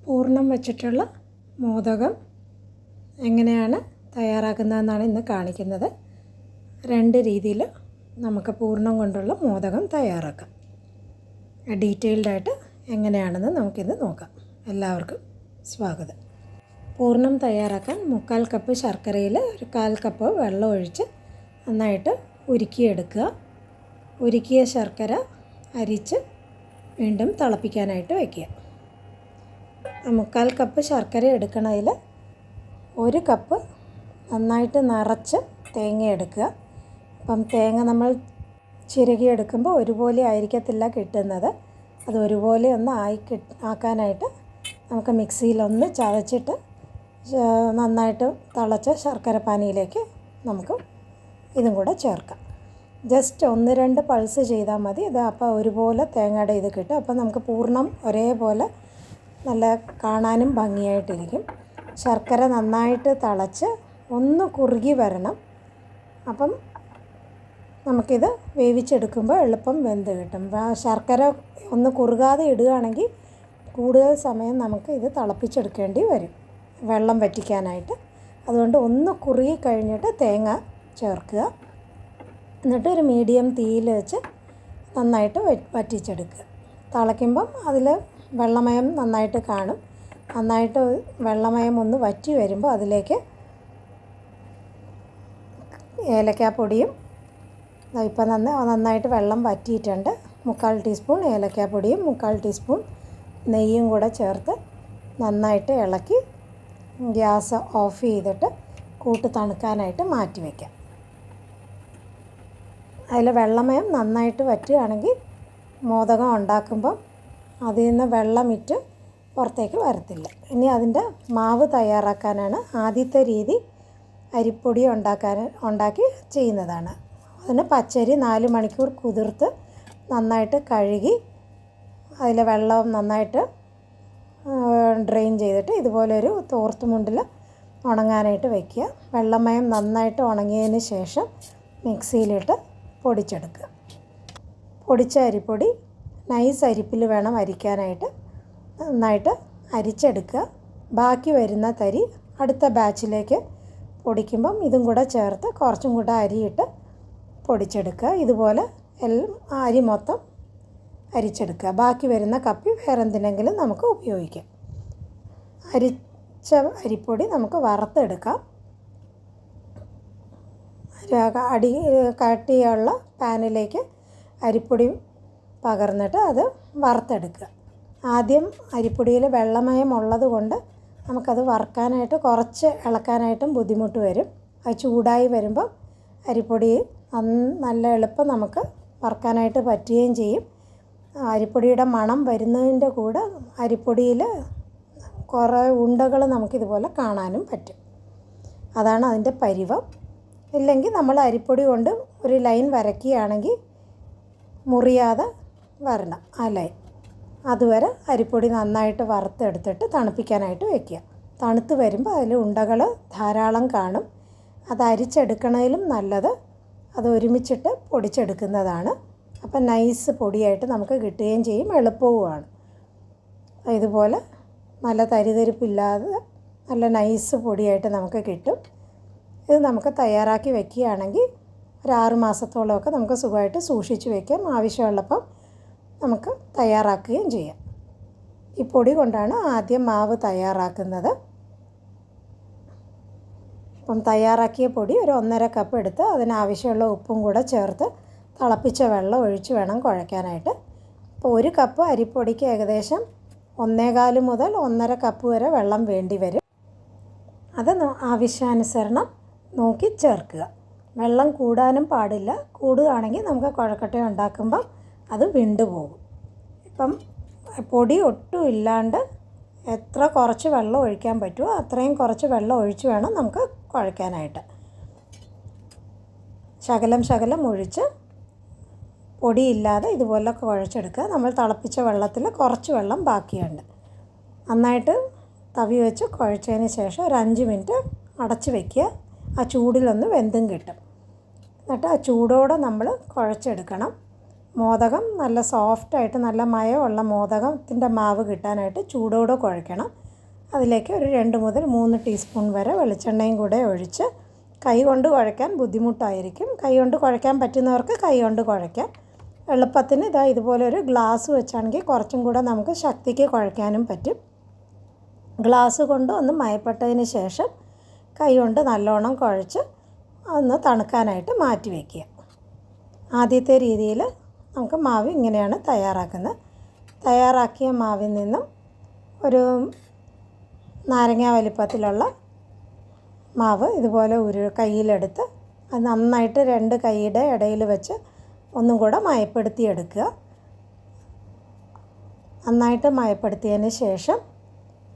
പൂർണ്ണം വെച്ചിട്ടുള്ള മോദകം എങ്ങനെയാണ് തയ്യാറാക്കുന്നതെന്നാണ് ഇന്ന് കാണിക്കുന്നത്. രണ്ട് രീതിയിൽ നമുക്ക് പൂർണ്ണം കൊണ്ടുള്ള മോദകം തയ്യാറാക്കാം. ഡീറ്റെയിൽഡായിട്ട് എങ്ങനെയാണെന്ന് നമുക്കിന്ന് നോക്കാം. എല്ലാവർക്കും സ്വാഗതം. പൂർണ്ണം തയ്യാറാക്കാൻ 1/4 കപ്പ് ശർക്കരയിൽ 1/4 കപ്പ് വെള്ളം ഒഴിച്ച് നന്നായിട്ട് ഉരുക്കിയെടുക്കുക. ഉരുക്കിയ ശർക്കര അരിച്ച് വീണ്ടും തിളപ്പിക്കാനായിട്ട് വയ്ക്കുക. 1/4 കപ്പ് ശർക്കര എടുക്കണതിൽ 1 കപ്പ് നന്നായിട്ട് നിറച്ച് തേങ്ങ എടുക്കുക. അപ്പം തേങ്ങ നമ്മൾ ചിരകിയെടുക്കുമ്പോൾ ഒരുപോലെ ആയിരിക്കത്തില്ല കിട്ടുന്നത്. അത് ഒരുപോലെ ഒന്ന് ആക്കാനായിട്ട് നമുക്ക് മിക്സിയിലൊന്ന് ചതച്ചിട്ട് നന്നായിട്ട് തിളച്ച ശർക്കര പാനിയിലേക്ക് നമുക്ക് ഇതും കൂടെ ചേർക്കാം. ജസ്റ്റ് 1-2 പൾസ് ചെയ്താൽ മതി. ഇത് അപ്പോൾ ഒരുപോലെ തേങ്ങയുടെ ഇത് കിട്ടും. അപ്പോൾ നമുക്ക് പൂർണ്ണം ഒരേപോലെ നല്ല കാണാനും ഭംഗിയായിട്ടിരിക്കും. ശർക്കര നന്നായിട്ട് തിളച്ച് ഒന്ന് കുറുകി വരണം. അപ്പം നമുക്കിത് വേവിച്ചെടുക്കുമ്പോൾ എളുപ്പം വെന്ത് കിട്ടും. ശർക്കര ഒന്ന് കുറുകാതെ ഇടുകയാണെങ്കിൽ കൂടുതൽ സമയം നമുക്ക് ഇത് തിളപ്പിച്ചെടുക്കേണ്ടി വരും വെള്ളം വറ്റിക്കാനായിട്ട്. അതുകൊണ്ട് ഒന്ന് കുറുകി കഴിഞ്ഞിട്ട് തേങ്ങ ചേർക്കുക. എന്നിട്ട് ഒരു മീഡിയം തീയിൽ വെച്ച് നന്നായിട്ട് വറ്റിച്ചെടുക്കുക. തിളയ്ക്കുമ്പം അതിൽ വെള്ളമയം നന്നായിട്ട് കാണും. നന്നായിട്ട് വെള്ളമയം ഒന്ന് വറ്റി വരുമ്പോൾ അതിലേക്ക് ഏലക്കാപ്പൊടിയും, ഇപ്പം നന്നായിട്ട് വെള്ളം വറ്റിയിട്ടുണ്ട്, 1/4 ടീസ്പൂൺ ഏലക്കാപ്പൊടിയും 1/4 ടീസ്പൂൺ നെയ്യും കൂടെ ചേർത്ത് നന്നായിട്ട് ഇളക്കി ഗ്യാസ് ഓഫ് ചെയ്തിട്ട് കൂട്ട് തണുക്കാനായിട്ട് മാറ്റി വയ്ക്കാം. അതിൽ വെള്ളമയം നന്നായിട്ട് വറ്റുകയാണെങ്കിൽ മോദകം ഉണ്ടാക്കുമ്പം അതിൽ നിന്ന് വെള്ളമിറ്റ് പുറത്തേക്ക് വരത്തില്ല. ഇനി അതിൻ്റെ മാവ് തയ്യാറാക്കാനാണ് ആദ്യത്തെ രീതി. അരിപ്പൊടി ഉണ്ടാക്കി ചെയ്യുന്നതാണ്. അതിന് പച്ചരി 4 മണിക്കൂർ കുതിർത്ത് നന്നായിട്ട് കഴുകി അതിലെ വെള്ളം നന്നായിട്ട് ഡ്രെയിൻ ചെയ്തിട്ട് ഇതുപോലൊരു തോർത്ത് മുണ്ടിൽ ഉണങ്ങാനായിട്ട് വയ്ക്കുക. വെള്ളമയം നന്നായിട്ട് ഉണങ്ങിയതിന് ശേഷം മിക്സിയിലിട്ട് പൊടിച്ചെടുക്കുക. പൊടിച്ച അരിപ്പൊടി നൈസ് അരിപ്പിൽ വേണം അരിക്കാനായിട്ട്. നന്നായിട്ട് അരിച്ചെടുക്കുക. ബാക്കി വരുന്ന തരി അടുത്ത ബാച്ചിലേക്ക് പൊടിക്കുമ്പം ഇതും കൂടെ ചേർത്ത് കുറച്ചും കൂടെ അരിയിട്ട് പൊടിച്ചെടുക്കുക. ഇതുപോലെ അരി മൊത്തം അരിച്ചെടുക്കുക. ബാക്കി വരുന്ന കപ്പി വേറെ എന്തിനെങ്കിലും നമുക്ക് ഉപയോഗിക്കാം. അരിച്ച അരിപ്പൊടി നമുക്ക് വറുത്തെടുക്കാം. കട്ടിയുള്ള പാനിലേക്ക് അരിപ്പൊടി പകർന്നിട്ട് അത് വറുത്തെടുക്കുക. ആദ്യം അരിപ്പൊടിയിൽ വെള്ളമയം ഉള്ളത് കൊണ്ട് നമുക്കത് വറുക്കാനായിട്ട് കുറച്ച് ഇളക്കാനായിട്ടും ബുദ്ധിമുട്ട് വരും. അത് ചൂടായി വരുമ്പം അരിപ്പൊടി നല്ല എളുപ്പം നമുക്ക് വറുക്കാനായിട്ട് പറ്റുകയും ചെയ്യും. അരിപ്പൊടിയുടെ മണം വരുന്നതിൻ്റെ കൂടെ അരിപ്പൊടിയിൽ കുറേ ഉണ്ടകൾ നമുക്കിതുപോലെ കാണാനും പറ്റും. അതാണ് അതിൻ്റെ പരുവം. ഇല്ലെങ്കിൽ നമ്മൾ അരിപ്പൊടി കൊണ്ട് ഒരു ലൈൻ വരയ്ക്കുകയാണെങ്കിൽ മുറിയാതെ വരണം ആ ലൈൻ. അതുവരെ അരിപ്പൊടി നന്നായിട്ട് വറുത്തെടുത്തിട്ട് തണുപ്പിക്കാനായിട്ട് വയ്ക്കുക. തണുത്ത് വരുമ്പോൾ അതിൽ ഉണ്ടകൾ ധാരാളം കാണും. അത് അരിച്ചെടുക്കണതിലും നല്ലത് അത് ഒരുമിച്ചിട്ട് പൊടിച്ചെടുക്കുന്നതാണ്. അപ്പം നൈസ് പൊടിയായിട്ട് നമുക്ക് കിട്ടുകയും ചെയ്യും, എളുപ്പവുമാണ്. ഇതുപോലെ നല്ല തരിതരിപ്പില്ലാതെ നല്ല നൈസ് പൊടിയായിട്ട് നമുക്ക് കിട്ടും. ഇത് നമുക്ക് തയ്യാറാക്കി വയ്ക്കുകയാണെങ്കിൽ ഒരു 6 മാസത്തോളമൊക്കെ നമുക്ക് സുഖമായിട്ട് സൂക്ഷിച്ച് വയ്ക്കാം. ആവശ്യമുള്ളപ്പം നമുക്ക് തയ്യാറാക്കുകയും ചെയ്യാം. ഈ പൊടി കൊണ്ടാണ് ആദ്യം മാവ് തയ്യാറാക്കുന്നത്. അപ്പം തയ്യാറാക്കിയ പൊടി ഒരു 1.5 കപ്പ് എടുത്ത് അതിനാവശ്യമുള്ള ഉപ്പും കൂടെ ചേർത്ത് തിളപ്പിച്ച വെള്ളം ഒഴിച്ച് വേണം കുഴയ്ക്കാനായിട്ട്. അപ്പോൾ 1 കപ്പ് അരിപ്പൊടിക്ക് ഏകദേശം 1.25 മുതൽ 1.5 കപ്പ് വരെ വെള്ളം വേണ്ടി വരും. അത് ആവശ്യാനുസരണം നോക്കി ചേർക്കുക. വെള്ളം കൂടാനും പാടില്ല. കൂടുകയാണെങ്കിൽ നമുക്ക് കുഴക്കട്ട ഉണ്ടാക്കുമ്പം അത് വിണ്ടുപോകും. ഇപ്പം പൊടി ഒട്ടും ഇല്ലാണ്ട് എത്ര കുറച്ച് വെള്ളം ഒഴിക്കാൻ പറ്റുമോ അത്രയും കുറച്ച് വെള്ളം ഒഴിച്ച് വേണം നമുക്ക് കുഴയ്ക്കാനായിട്ട്. ശകലം ഒഴിച്ച് പൊടിയില്ലാതെ ഇതുപോലെ കുഴച്ചെടുക്കുക. നമ്മൾ തിളപ്പിച്ച വെള്ളത്തിൽ കുറച്ച് വെള്ളം ബാക്കിയുണ്ട്. നന്നായിട്ട് തവി വെച്ച് കുഴച്ചതിന് ശേഷം ഒരു 5 മിനിറ്റ് അടച്ച് വയ്ക്കുക. ആ ചൂടിലൊന്ന് വെന്തും കിട്ടും. എന്നിട്ട് ആ ചൂടോടെ നമ്മൾ കുഴച്ചെടുക്കണം. മോദകം നല്ല സോഫ്റ്റായിട്ട് നല്ല മയമുള്ള മോദകത്തിൻ്റെ മാവ് കിട്ടാനായിട്ട് ചൂടോടെ കുഴയ്ക്കണം. അതിലേക്ക് ഒരു 2 മുതൽ 3 ടീസ്പൂൺ വരെ വെളിച്ചെണ്ണയും കൂടെ ഒഴിച്ച് കൈ കൊണ്ട് കുഴയ്ക്കാൻ ബുദ്ധിമുട്ടായിരിക്കും. കൈ കൊണ്ട് കുഴയ്ക്കാൻ പറ്റുന്നവർക്ക് കൈ കൊണ്ട് കുഴയ്ക്കാം. എളുപ്പത്തിന് ഇതുപോലെ ഒരു ഗ്ലാസ് വെച്ചാണെങ്കിൽ കുറച്ചും കൂടെ നമുക്ക് ശക്തിക്ക് കുഴയ്ക്കാനും പറ്റും. ഗ്ലാസ് കൊണ്ട് ഒന്ന് മയപ്പെട്ടതിന് ശേഷം കൈ കൊണ്ട് നല്ലോണം കുഴച്ച് ഒന്ന് തണുക്കാനായിട്ട് മാറ്റി വയ്ക്കുക. ആദ്യത്തെ രീതിയിൽ നമുക്ക് മാവ് ഇങ്ങനെയാണ് തയ്യാറാക്കുന്നത്. തയ്യാറാക്കിയ മാവിൽ നിന്നും ഒരു നാരങ്ങ വലിപ്പത്തിലുള്ള മാവ് ഇതുപോലെ കയ്യിലെടുത്ത് അത് നന്നായിട്ട് 2 കൈയുടെ ഇടയിൽ വെച്ച് ഒന്നും കൂടെ മയപ്പെടുത്തിയെടുക്കുക. നന്നായിട്ട് മയപ്പെടുത്തിയതിന് ശേഷം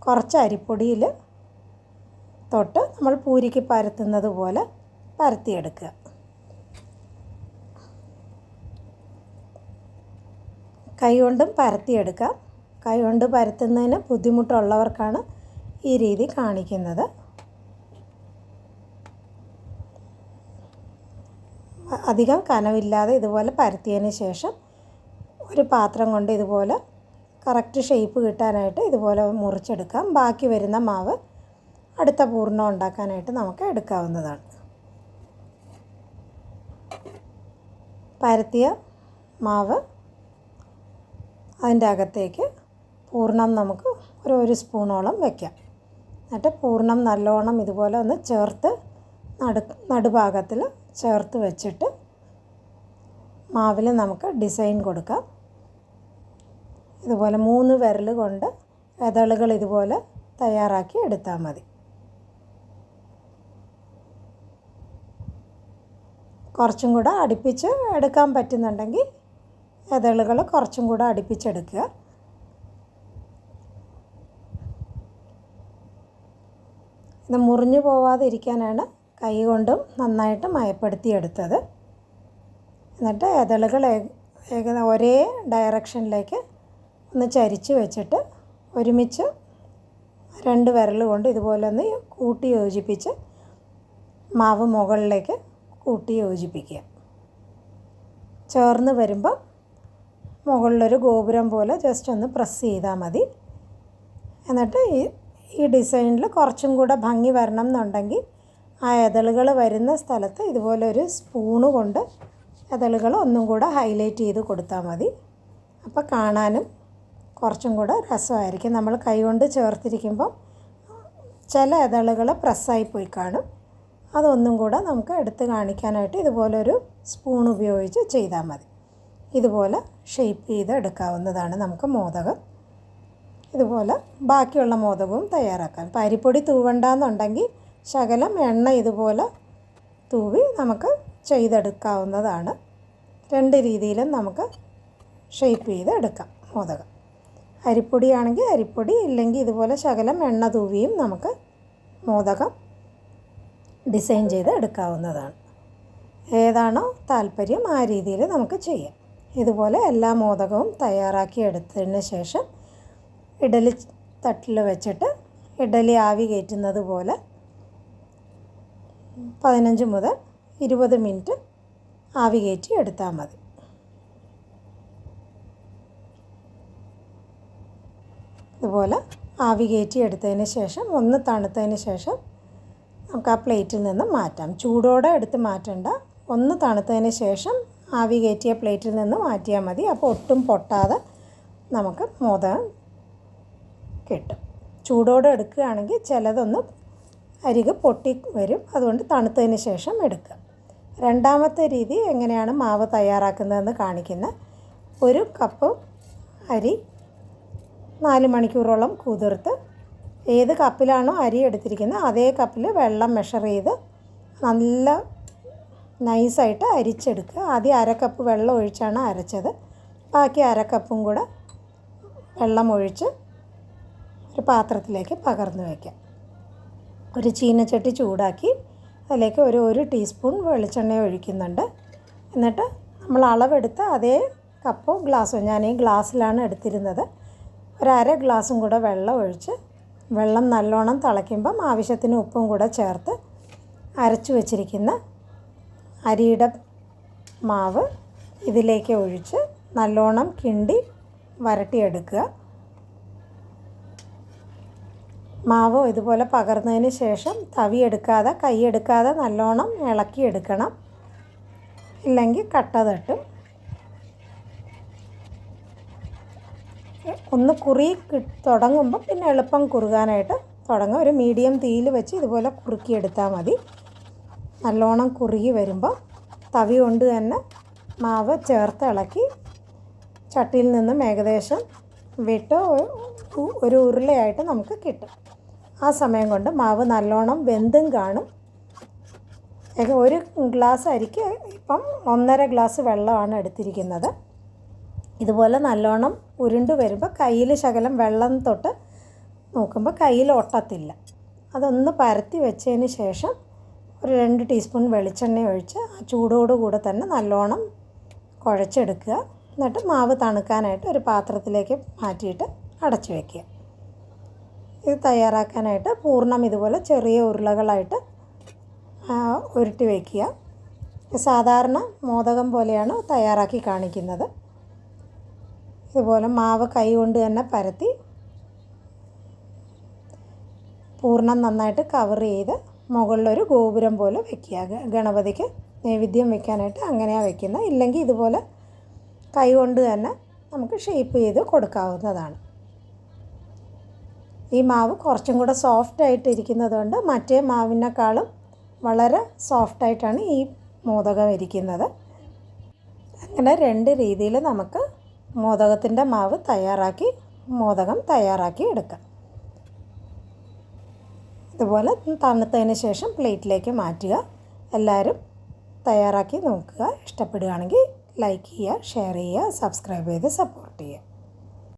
കുറച്ച് അരിപ്പൊടിയിൽ തൊട്ട് നമ്മൾ പൂരിക്ക് പരത്തുന്നത് പോലെ പരത്തിയെടുക്കുക. കൈ കൊണ്ടും പരത്തിയെടുക്കാം. കൈ കൊണ്ട് പരത്തുന്നതിന് ബുദ്ധിമുട്ടുള്ളവർക്കാണ് ഈ രീതി കാണിക്കുന്നത്. അധികം കനവില്ലാതെ ഇതുപോലെ പരത്തിയതിന് ശേഷം ഒരു പാത്രം കൊണ്ട് ഇതുപോലെ കറക്റ്റ് ഷേപ്പ് കിട്ടാനായിട്ട് ഇതുപോലെ മുറിച്ചെടുക്കാം. ബാക്കി വരുന്ന മാവ് അടുത്ത പൂർണ്ണം ഉണ്ടാക്കാനായിട്ട് നമുക്ക് എടുക്കാവുന്നതാണ്. പരത്തിയ മാവ് അതിൻ്റെ അകത്തേക്ക് പൂർണ്ണം നമുക്ക് ഒരു സ്പൂണോളം വയ്ക്കാം. എന്നിട്ട് പൂർണ്ണം നല്ലോണം ഇതുപോലെ ഒന്ന് ചേർത്ത് നടുഭാഗത്തിൽ ചേർത്ത് വെച്ചിട്ട് മാവിൽ നമുക്ക് ഡിസൈൻ കൊടുക്കാം. ഇതുപോലെ 3 വിരൽ കൊണ്ട് ഇതളുകൾ ഇതുപോലെ തയ്യാറാക്കി എടുത്താൽ മതി. കുറച്ചും കൂടെ അടുപ്പിച്ച് എടുക്കാൻ പറ്റുന്നുണ്ടെങ്കിൽ ഇതളുകൾ കുറച്ചും കൂടെ അടുപ്പിച്ചെടുക്കുക. ഇത് മുറിഞ്ഞു പോവാതിരിക്കാനാണ് കൈ കൊണ്ടും നന്നായിട്ട് മയപ്പെടുത്തിയെടുത്തത്. എന്നിട്ട് ഇതളുകൾ ഒരേ ഡയറക്ഷനിലേക്ക് ഒന്ന് ചരിച്ച് വെച്ചിട്ട് ഒരുമിച്ച് 2 വിരൽ കൊണ്ട് ഇതുപോലെ ഒന്ന് കൂട്ടി യോജിപ്പിച്ച് മാവ് മുകളിലേക്ക് കൂട്ടി യോജിപ്പിക്കുക. ചേർന്ന് വരുമ്പോൾ മുകളിലൊരു ഗോപുരം പോലെ ജസ്റ്റ് ഒന്ന് പ്രസ് ചെയ്താൽ മതി. എന്നിട്ട് ഈ ഡിസൈനിൽ കുറച്ചും കൂടെ ഭംഗി വരണം എന്നുണ്ടെങ്കിൽ ആ ഇതളുകൾ വരുന്ന സ്ഥലത്ത് ഇതുപോലെ ഒരു സ്പൂണ് കൊണ്ട് ഇതളുകൾ ഒന്നും കൂടെ ഹൈലൈറ്റ് ചെയ്ത് കൊടുത്താൽ മതി. അപ്പോൾ കാണാനും കുറച്ചും കൂടെ രസമായിരിക്കും. നമ്മൾ കൈ കൊണ്ട് ചേർത്തിരിക്കുമ്പം ചില ഇതളുകൾ പ്രസ്സായി പോയി കാണും. അതൊന്നും കൂടെ നമുക്ക് എടുത്ത് കാണിക്കാനായിട്ട് ഇതുപോലൊരു സ്പൂൺ ഉപയോഗിച്ച് ചെയ്താൽ മതി. ഇതുപോലെ ഷേപ്പ് ചെയ്ത് എടുക്കാവുന്നതാണ് നമുക്ക് മോദകം. ഇതുപോലെ ബാക്കിയുള്ള മോദകവും തയ്യാറാക്കാം. ഇപ്പോൾ അരിപ്പൊടി തൂവണ്ടെന്നുണ്ടെങ്കിൽ ശകലം എണ്ണ ഇതുപോലെ തൂവി നമുക്ക് ചെയ്തെടുക്കാവുന്നതാണ്. 2 രീതിയിലും നമുക്ക് ഷേപ്പ് ചെയ്ത് എടുക്കാം മോദകം. അരിപ്പൊടിയാണെങ്കിൽ അരിപ്പൊടി, ഇല്ലെങ്കിൽ ഇതുപോലെ ശകലം എണ്ണ തൂവിയും നമുക്ക് മോദകം ഡിസൈൻ ചെയ്ത് എടുക്കാവുന്നതാണ്. ഏതാണോ താല്പര്യം ആ രീതിയിൽ നമുക്ക് ചെയ്യാം. ഇതുപോലെ എല്ലാ മോദകവും തയ്യാറാക്കി എടുത്തതിന് ശേഷം ഇഡലി തട്ടിൽ വെച്ചിട്ട് ഇഡലി ആവി കയറ്റുന്നത് പോലെ 15 മുതൽ 20 മിനിറ്റ് ആവി കയറ്റി എടുത്താൽ മതി. ഇതുപോലെ ആവി കയറ്റി എടുത്തതിന് ശേഷം ഒന്ന് തണുത്തതിന് ശേഷം നമുക്ക് ആ പ്ലേറ്റിൽ നിന്ന് മാറ്റാം. ചൂടോടെ എടുത്ത് മാറ്റണ്ട, ഒന്ന് തണുത്തതിന് ശേഷം ആവി കയറ്റിയ പ്ലേറ്റിൽ നിന്ന് മാറ്റിയാൽ മതി. അപ്പോൾ ഒട്ടും പൊട്ടാതെ നമുക്ക് മോദകം കിട്ടും. ചൂടോടെ എടുക്കുകയാണെങ്കിൽ ചിലതൊന്ന് അരികെ പൊട്ടി വരും. അതുകൊണ്ട് തണുത്തതിന് ശേഷം എടുക്കുക. രണ്ടാമത്തെ രീതി എങ്ങനെയാണ് മാവ് തയ്യാറാക്കുന്നതെന്ന് കാണിക്കുന്ന. 1 കപ്പ് അരി 4 മണിക്കൂറോളം കുതിർത്ത് ഏത് കപ്പിലാണോ അരി എടുത്തിരിക്കുന്നത് അതേ കപ്പിൽ വെള്ളം മെഷർ ചെയ്ത് നല്ല നൈസായിട്ട് അരിച്ചെടുക്കുക. ആദ്യം 1/2 കപ്പ് വെള്ളം ഒഴിച്ചാണ് അരച്ചത്. ബാക്കി 1/2 കപ്പും കൂടെ വെള്ളം ഒഴിച്ച് ഒരു പാത്രത്തിലേക്ക് പകർന്നു വയ്ക്കാം. ഒരു ചീനച്ചട്ടി ചൂടാക്കി അതിലേക്ക് ഒരു ടീസ്പൂൺ വെളിച്ചെണ്ണ ഒഴിക്കുന്നുണ്ട്. എന്നിട്ട് നമ്മൾ അളവെടുത്ത് അതേ കപ്പോ ഗ്ലാസ്സോ, ഞാൻ ഈ ഗ്ലാസ്സിലാണ് എടുത്തിരുന്നത്, 1/2 ഗ്ലാസ്സും കൂടെ വെള്ളം ഒഴിച്ച് വെള്ളം നല്ലോണം തിളയ്ക്കുമ്പം ആവശ്യത്തിന് ഉപ്പും കൂടെ ചേർത്ത് അരച്ചു വച്ചിരിക്കുന്ന അരിയുടെ മാവ് ഇതിലേക്ക് ഒഴിച്ച് നല്ലോണം കിണ്ടി വരട്ടിയെടുക്കുക. മാവ് ഇതുപോലെ പകർന്നതിന് ശേഷം തവിയെടുക്കാതെ കൈയെടുക്കാതെ നല്ലോണം ഇളക്കിയെടുക്കണം, ഇല്ലെങ്കിൽ കട്ട തട്ടും. ഒന്ന് തുടങ്ങുമ്പോൾ പിന്നെ എളുപ്പം കുറുകാനായിട്ട് തുടങ്ങും. ഒരു മീഡിയം തീയിൽ വെച്ച് ഇതുപോലെ കുറുക്കിയെടുത്താൽ മതി. നല്ലോണം കുറുകി വരുമ്പോൾ തവി കൊണ്ട് തന്നെ മാവ് ചേർത്ത് ഇളക്കി ചട്ടിയിൽ നിന്നും ഏകദേശം വിട്ട് ഒരു ഉരുളയായിട്ട് നമുക്ക് കിട്ടും. ആ സമയം കൊണ്ട് മാവ് നല്ലോണം വെന്തും കാണും. ഒരു ഗ്ലാസ് അരിക്ക് ഇപ്പം 1.5 ഗ്ലാസ് വെള്ളമാണ് എടുത്തിരിക്കുന്നത്. ഇതുപോലെ നല്ലോണം ഉരുണ്ട് വരുമ്പോൾ കയ്യിൽ ശകലം വെള്ളം തൊട്ട് നോക്കുമ്പോൾ കയ്യിൽ ഒട്ടത്തില്ല. അതൊന്ന് പരത്തി വെച്ചതിന് ശേഷം ഒരു 2 ടീസ്പൂൺ വെളിച്ചെണ്ണ ഒഴിച്ച് ആ ചൂടോടുകൂടെ തന്നെ നല്ലോണം കുഴച്ചെടുക്കുക. എന്നിട്ട് മാവ് തണുക്കാനായിട്ട് ഒരു പാത്രത്തിലേക്ക് മാറ്റിയിട്ട് അടച്ചു വയ്ക്കുക. ഇത് തയ്യാറാക്കാനായിട്ട് പൂർണ്ണം ഇതുപോലെ ചെറിയ ഉരുളകളായിട്ട് ഉരുട്ടി വയ്ക്കുക. സാധാരണ മോദകം പോലെയാണ് തയ്യാറാക്കി കാണിക്കുന്നത്. ഇതുപോലെ മാവ് കൈ കൊണ്ട് തന്നെ പരത്തി പൂർണ്ണം നന്നായിട്ട് കവർ ചെയ്ത് മുകളിലൊരു ഗോപുരം പോലെ വയ്ക്കുക. ഗണപതിക്ക് നൈവേദ്യം വയ്ക്കാനായിട്ട് അങ്ങനെയാണ് വയ്ക്കുന്നത്. ഇല്ലെങ്കിൽ ഇതുപോലെ കൈ കൊണ്ട് തന്നെ നമുക്ക് ഷേപ്പ് ചെയ്ത് കൊടുക്കാവുന്നതാണ്. ഈ മാവ് കുറച്ചും കൂടെ സോഫ്റ്റായിട്ട് ഇരിക്കുന്നത് കൊണ്ട് മറ്റേ മാവിനേക്കാളും വളരെ സോഫ്റ്റായിട്ടാണ് ഈ മോദകം ഇരിക്കുന്നത്. അങ്ങനെ 2 രീതിയിൽ നമുക്ക് മോദകത്തിൻ്റെ മാവ് മോദകം തയ്യാറാക്കി എടുക്കാം. ഇതുപോലെ തണുത്തതിന് ശേഷം പ്ലേറ്റിലേക്ക് മാറ്റുക. എല്ലാവരും തയ്യാറാക്കി നോക്കുക. ഇഷ്ടപ്പെടുകയാണെങ്കിൽ ലൈക്ക് ചെയ്യുക, ഷെയർ ചെയ്യുക, സബ്സ്ക്രൈബ് ചെയ്ത് സപ്പോർട്ട് ചെയ്യുക.